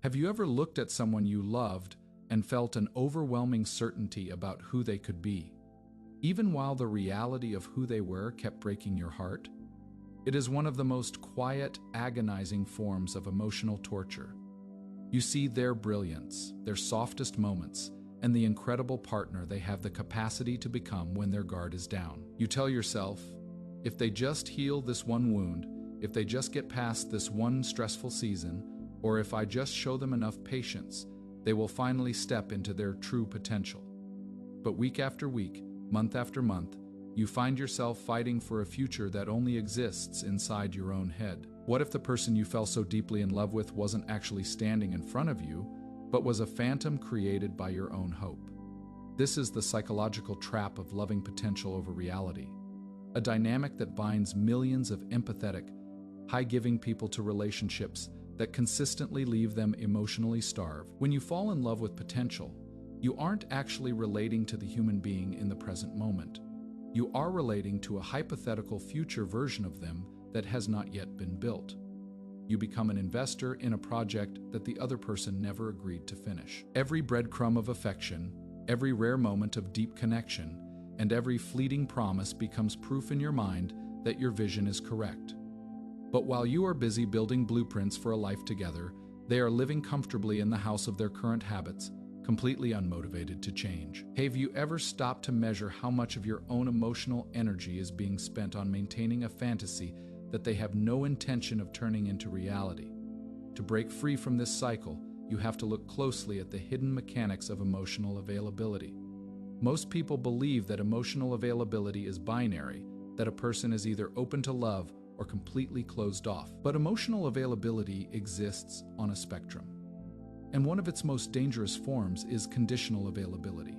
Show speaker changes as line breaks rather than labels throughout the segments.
Have you ever looked at someone you loved and felt an overwhelming certainty about who they could be, even while the reality of who they were kept breaking your heart? It is one of the most quiet, agonizing forms of emotional torture. You see their brilliance, their softest moments, and the incredible partner they have the capacity to become when their guard is down. You tell yourself, if they just heal this one wound, if they just get past this one stressful season, or if I just show them enough patience, they will finally step into their true potential. But week after week, month after month, you find yourself fighting for a future that only exists inside your own head. What if the person you fell so deeply in love with wasn't actually standing in front of you, but was a phantom created by your own hope? This is the psychological trap of loving potential over reality, a dynamic that binds millions of empathetic, high-giving people to relationships that consistently leave them emotionally starved. When you fall in love with potential, you aren't actually relating to the human being in the present moment. You are relating to a hypothetical future version of them that has not yet been built. You become an investor in a project that the other person never agreed to finish. Every breadcrumb of affection, every rare moment of deep connection, and every fleeting promise becomes proof in your mind that your vision is correct. But while you are busy building blueprints for a life together, they are living comfortably in the house of their current habits, completely unmotivated to change. Have you ever stopped to measure how much of your own emotional energy is being spent on maintaining a fantasy that they have no intention of turning into reality? To break free from this cycle, you have to look closely at the hidden mechanics of emotional availability. Most people believe that emotional availability is binary, that a person is either open to love or completely closed off. But emotional availability exists on a spectrum. And one of its most dangerous forms is conditional availability.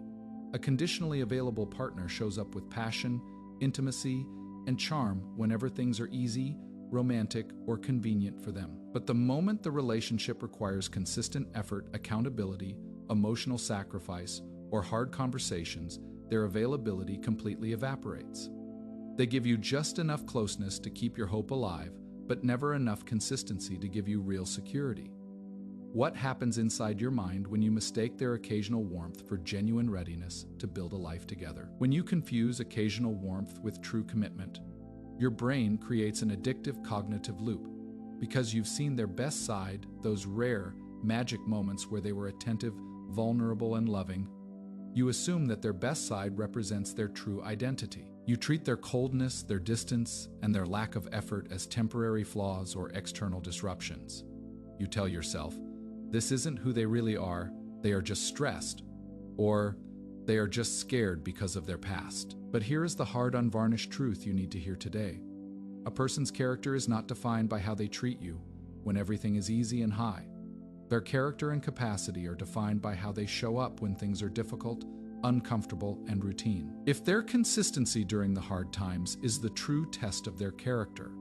A conditionally available partner shows up with passion, intimacy, and charm whenever things are easy, romantic, or convenient for them. But the moment the relationship requires consistent effort, accountability, emotional sacrifice, or hard conversations, their availability completely evaporates. They give you just enough closeness to keep your hope alive, but never enough consistency to give you real security. What happens inside your mind when you mistake their occasional warmth for genuine readiness to build a life together? When you confuse occasional warmth with true commitment, your brain creates an addictive cognitive loop. Because you've seen their best side, those rare, magic moments where they were attentive, vulnerable, and loving, you assume that their best side represents their true identity. You treat their coldness, their distance, and their lack of effort as temporary flaws or external disruptions. You tell yourself, this isn't who they really are, they are just stressed, or they are just scared because of their past. But here is the hard, unvarnished truth you need to hear today. A person's character is not defined by how they treat you when everything is easy and high. Their character and capacity are defined by how they show up when things are difficult, uncomfortable, and routine. If their consistency during the hard times is the true test of their character,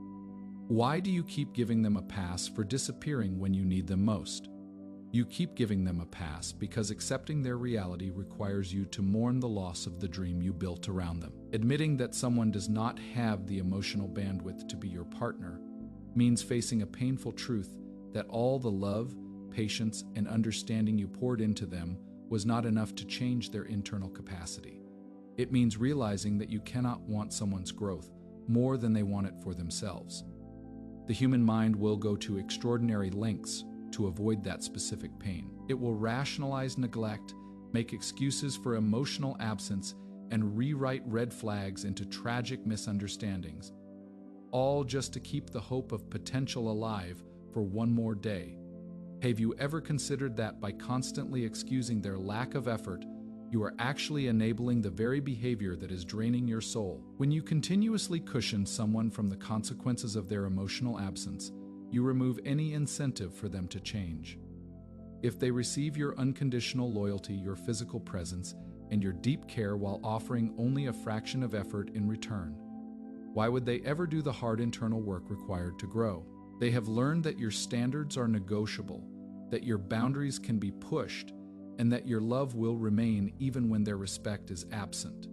why do you keep giving them a pass for disappearing when you need them most? You keep giving them a pass because accepting their reality requires you to mourn the loss of the dream you built around them. Admitting that someone does not have the emotional bandwidth to be your partner means facing a painful truth that all the love, patience, and understanding you poured into them was not enough to change their internal capacity. It means realizing that you cannot want someone's growth more than they want it for themselves. The human mind will go to extraordinary lengths to avoid that specific pain. It will rationalize neglect, make excuses for emotional absence, and rewrite red flags into tragic misunderstandings, all just to keep the hope of potential alive for one more day. Have you ever considered that by constantly excusing their lack of effort, you are actually enabling the very behavior that is draining your soul? When you continuously cushion someone from the consequences of their emotional absence, you remove any incentive for them to change. If they receive your unconditional loyalty, your physical presence, and your deep care while offering only a fraction of effort in return, why would they ever do the hard internal work required to grow? They have learned that your standards are negotiable, that your boundaries can be pushed, and that your love will remain even when their respect is absent.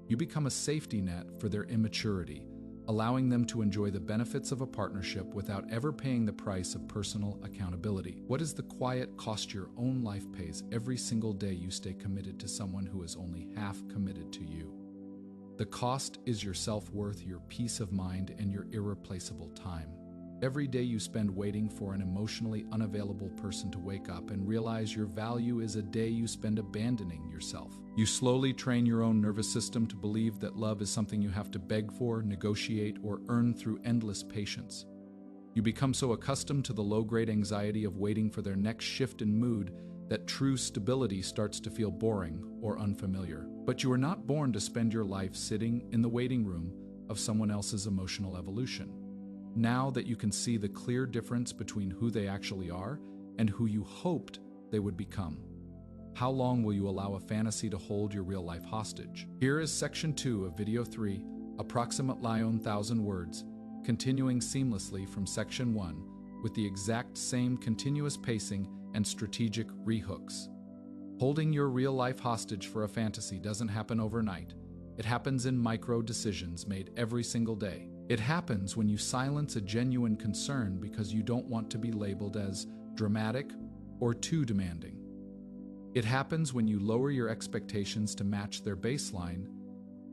You become a safety net for their immaturity, a allowing them to enjoy the benefits of a partnership without ever paying the price of personal accountability. What is the quiet cost your own life pays every single day you stay committed to someone who is only half committed to you? The cost is your self-worth, your peace of mind, and your irreplaceable time. Every day you spend waiting for an emotionally unavailable person to wake up and realize your value is a day you spend abandoning yourself. You slowly train your own nervous system to believe that love is something you have to beg for, negotiate, or earn through endless patience. You become so accustomed to the low-grade anxiety of waiting for their next shift in mood that true stability starts to feel boring or unfamiliar. But you are not born to spend your life sitting in the waiting room of someone else's emotional evolution. Now that you can see the clear difference between who they actually are and who you hoped they would become, how long will you allow a fantasy to hold your real life hostage? Here is section 2 of video 3, approximately 1,000 words, continuing seamlessly from section 1 with the exact same continuous pacing and strategic rehooks. Holding your real life hostage for a fantasy doesn't happen overnight. It happens in micro decisions made every single day. It happens when you silence a genuine concern because you don't want to be labeled as dramatic or too demanding. It happens when you lower your expectations to match their baseline,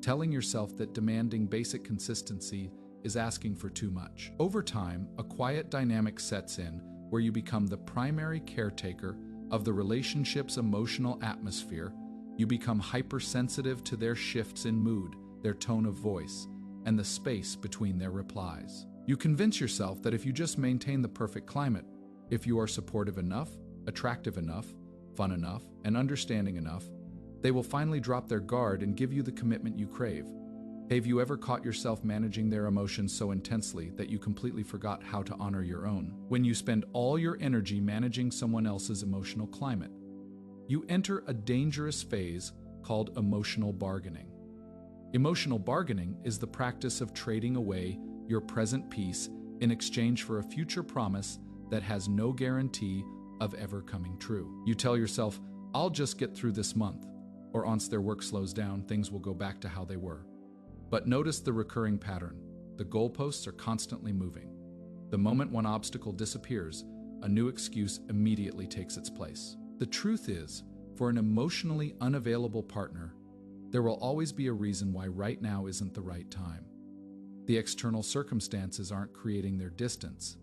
telling yourself that demanding basic consistency is asking for too much. Over time, a quiet dynamic sets in where you become the primary caretaker of the relationship's emotional atmosphere. You become hypersensitive to their shifts in mood, their tone of voice, and the space between their replies. You convince yourself that if you just maintain the perfect climate, if you are supportive enough, attractive enough, fun enough, and understanding enough, they will finally drop their guard and give you the commitment you crave. Have you ever caught yourself managing their emotions so intensely that you completely forgot how to honor your own? When you spend all your energy managing someone else's emotional climate, you enter a dangerous phase called emotional bargaining. Emotional bargaining is the practice of trading away your present peace in exchange for a future promise that has no guarantee of ever coming true. You tell yourself, I'll just get through this month, or once their work slows down, things will go back to how they were. But notice the recurring pattern. The goalposts are constantly moving. The moment one obstacle disappears, a new excuse immediately takes its place. The truth is, for an emotionally unavailable partner, there will always be a reason why right now isn't the right time. The external circumstances aren't creating their distance.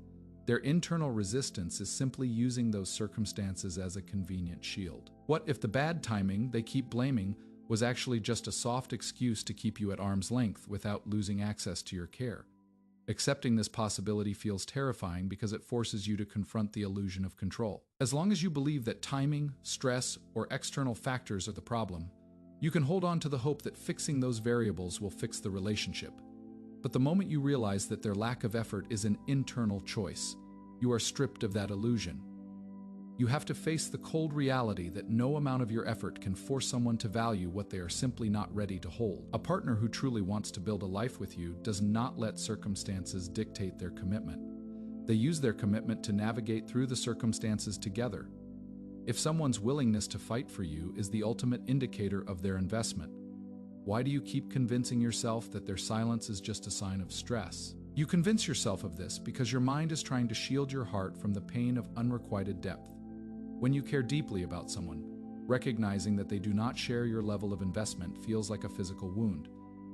Their internal resistance is simply using those circumstances as a convenient shield. What if the bad timing they keep blaming was actually just a soft excuse to keep you at arm's length without losing access to your care? Accepting this possibility feels terrifying because it forces you to confront the illusion of control. As long as you believe that timing, stress, or external factors are the problem, you can hold on to the hope that fixing those variables will fix the relationship. But the moment you realize that their lack of effort is an internal choice, you are stripped of that illusion. You have to face the cold reality that no amount of your effort can force someone to value what they are simply not ready to hold. A partner who truly wants to build a life with you does not let circumstances dictate their commitment. They use their commitment to navigate through the circumstances together. If someone's willingness to fight for you is the ultimate indicator of their investment, why do you keep convincing yourself that their silence is just a sign of stress? You convince yourself of this because your mind is trying to shield your heart from the pain of unrequited depth. When you care deeply about someone, recognizing that they do not share your level of investment feels like a physical wound.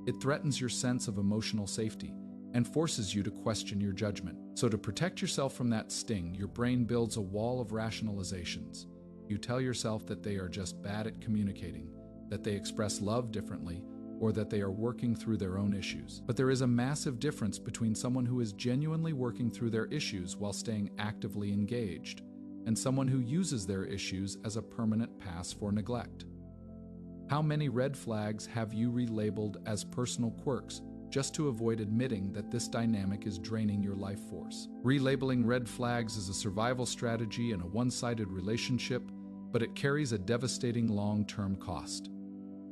It threatens your sense of emotional safety and forces you to question your judgment. So to protect yourself from that sting, your brain builds a wall of rationalizations. You tell yourself that they are just bad at communicating, that they express love differently, or that they are working through their own issues. But there is a massive difference between someone who is genuinely working through their issues while staying actively engaged, and someone who uses their issues as a permanent pass for neglect. How many red flags have you relabeled as personal quirks just to avoid admitting that this dynamic is draining your life force? Relabeling red flags is a survival strategy in a one-sided relationship, but it carries a devastating long-term cost.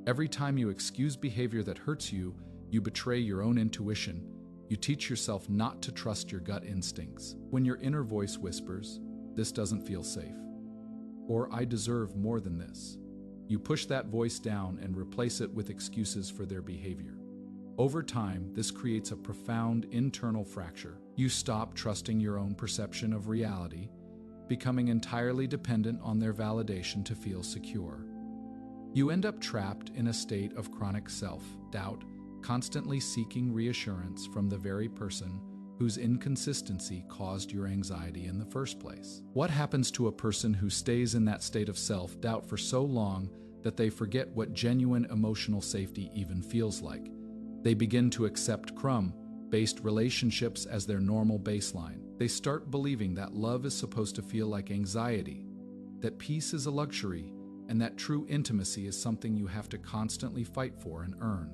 Every time you excuse behavior that hurts you, you betray your own intuition. You teach yourself not to trust your gut instincts. When your inner voice whispers, "This doesn't feel safe," or "I deserve more than this," you push that voice down and replace it with excuses for their behavior. Over time, this creates a profound internal fracture. You stop trusting your own perception of reality, becoming entirely dependent on their validation to feel secure. You end up trapped in a state of chronic self-doubt, constantly seeking reassurance from the very person whose inconsistency caused your anxiety in the first place. What happens to a person who stays in that state of self-doubt for so long that they forget what genuine emotional safety even feels like? They begin to accept crumb-based relationships as their normal baseline. They start believing that love is supposed to feel like anxiety, that peace is a luxury, and that true intimacy is something you have to constantly fight for and earn.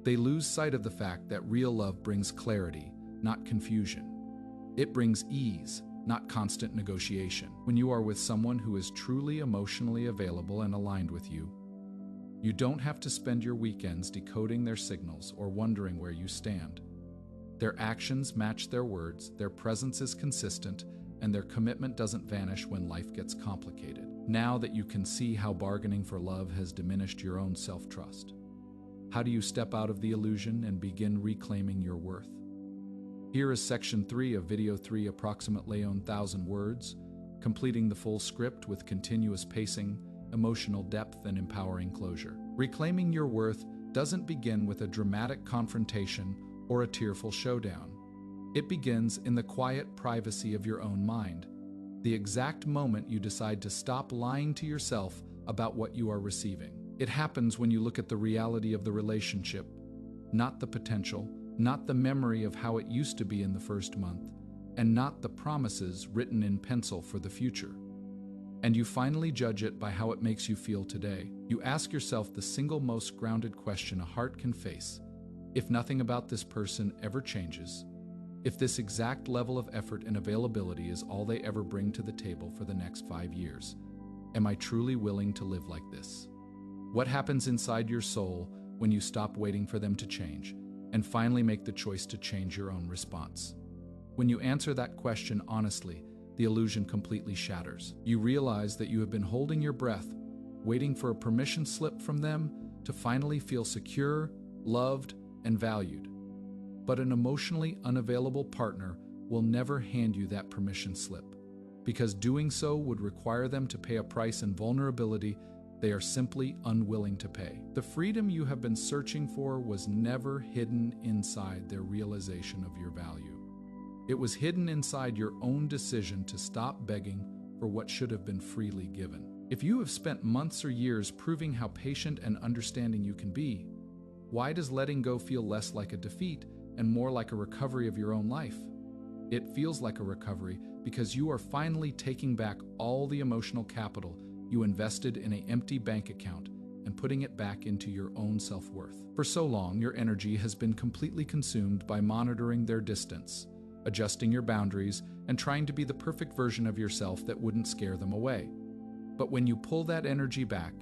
They lose sight of the fact that real love brings clarity, not confusion. It brings ease, not constant negotiation. When you are with someone who is truly emotionally available and aligned with you, you don't have to spend your weekends decoding their signals or wondering where you stand. Their actions match their words, their presence is consistent, and their commitment doesn't vanish when life gets complicated. Now that you can see how bargaining for love has diminished your own self-trust, how do you step out of the illusion and begin reclaiming your worth? Here is section 3 of video 3, approximately 1,000 words, completing the full script with continuous pacing, emotional depth, and empowering closure. Reclaiming your worth doesn't begin with a dramatic confrontation or a tearful showdown. It begins in the quiet privacy of your own mind, the exact moment you decide to stop lying to yourself about what you are receiving. It happens when you look at the reality of the relationship, not the potential, not the memory of how it used to be in the first month, and not the promises written in pencil for the future. And you finally judge it by how it makes you feel today. You ask yourself the single most grounded question a heart can face. If nothing about this person ever changes, if this exact level of effort and availability is all they ever bring to the table for the next 5 years, am I truly willing to live like this? What happens inside your soul when you stop waiting for them to change and finally make the choice to change your own response? When you answer that question honestly, the illusion completely shatters. You realize that you have been holding your breath, waiting for a permission slip from them to finally feel secure, loved, and valued. But an emotionally unavailable partner will never hand you that permission slip, because doing so would require them to pay a price in vulnerability they are simply unwilling to pay. The freedom you have been searching for was never hidden inside their realization of your value. It was hidden inside your own decision to stop begging for what should have been freely given. If you have spent months or years proving how patient and understanding you can be, why does letting go feel less like a defeat and more like a recovery of your own life? It feels like a recovery because you are finally taking back all the emotional capital you invested in an empty bank account and putting it back into your own self-worth. For so long, your energy has been completely consumed by monitoring their distance, adjusting your boundaries, and trying to be the perfect version of yourself that wouldn't scare them away. But when you pull that energy back,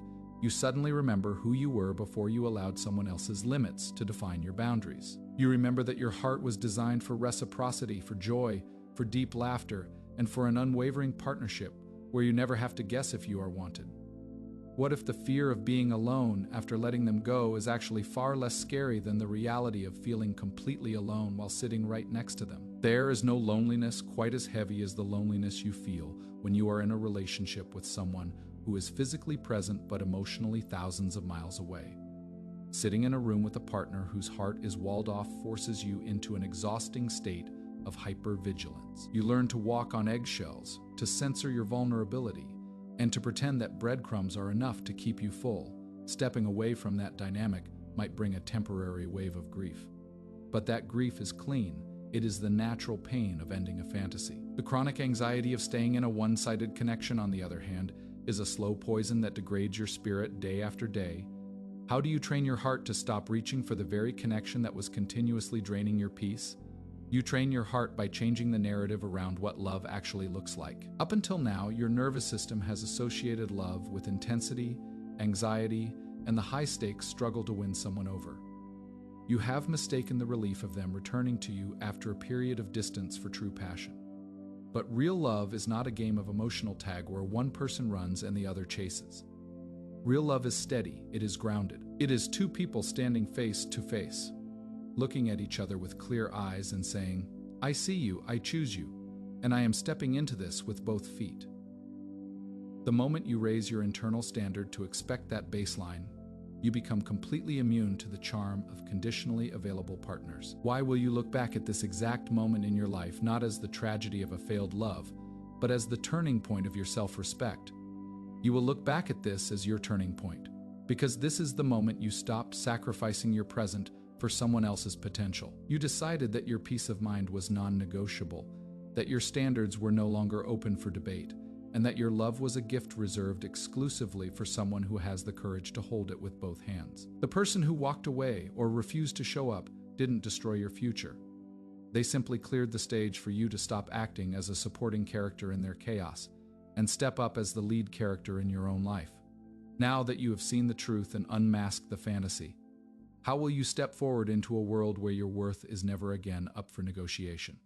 you suddenly remember who you were before you allowed someone else's limits to define your boundaries. You remember that your heart was designed for reciprocity, for joy, for deep laughter, and for an unwavering partnership where you never have to guess if you are wanted. What if the fear of being alone after letting them go is actually far less scary than the reality of feeling completely alone while sitting right next to them? There is no loneliness quite as heavy as the loneliness you feel when you are in a relationship with someone who is physically present but emotionally thousands of miles away. Sitting in a room with a partner whose heart is walled off forces you into an exhausting state of hypervigilance. You learn to walk on eggshells, to censor your vulnerability, and to pretend that breadcrumbs are enough to keep you full. Stepping away from that dynamic might bring a temporary wave of grief. But that grief is clean. It is the natural pain of ending a fantasy. The chronic anxiety of staying in a one-sided connection, on the other hand, is a slow poison that degrades your spirit day after day. How do you train your heart to stop reaching for the very connection that was continuously draining your peace? You train your heart by changing the narrative around what love actually looks like. Up until now, your nervous system has associated love with intensity, anxiety, and the high-stakes struggle to win someone over. You have mistaken the relief of them returning to you after a period of distance for true passion. But real love is not a game of emotional tag where one person runs and the other chases. Real love is steady, it is grounded. It is two people standing face to face, looking at each other with clear eyes and saying, "I see you, I choose you, and I am stepping into this with both feet." The moment you raise your internal standard to expect that baseline, you become completely immune to the charm of conditionally available partners. Why will you look back at this exact moment in your life not as the tragedy of a failed love, but as the turning point of your self-respect? You will look back at this as your turning point, because this is the moment you stopped sacrificing your present for someone else's potential. You decided that your peace of mind was non-negotiable, that your standards were no longer open for debate, and that your love was a gift reserved exclusively for someone who has the courage to hold it with both hands. The person who walked away or refused to show up didn't destroy your future. They simply cleared the stage for you to stop acting as a supporting character in their chaos and step up as the lead character in your own life. Now that you have seen the truth and unmasked the fantasy, how will you step forward into a world where your worth is never again up for negotiation?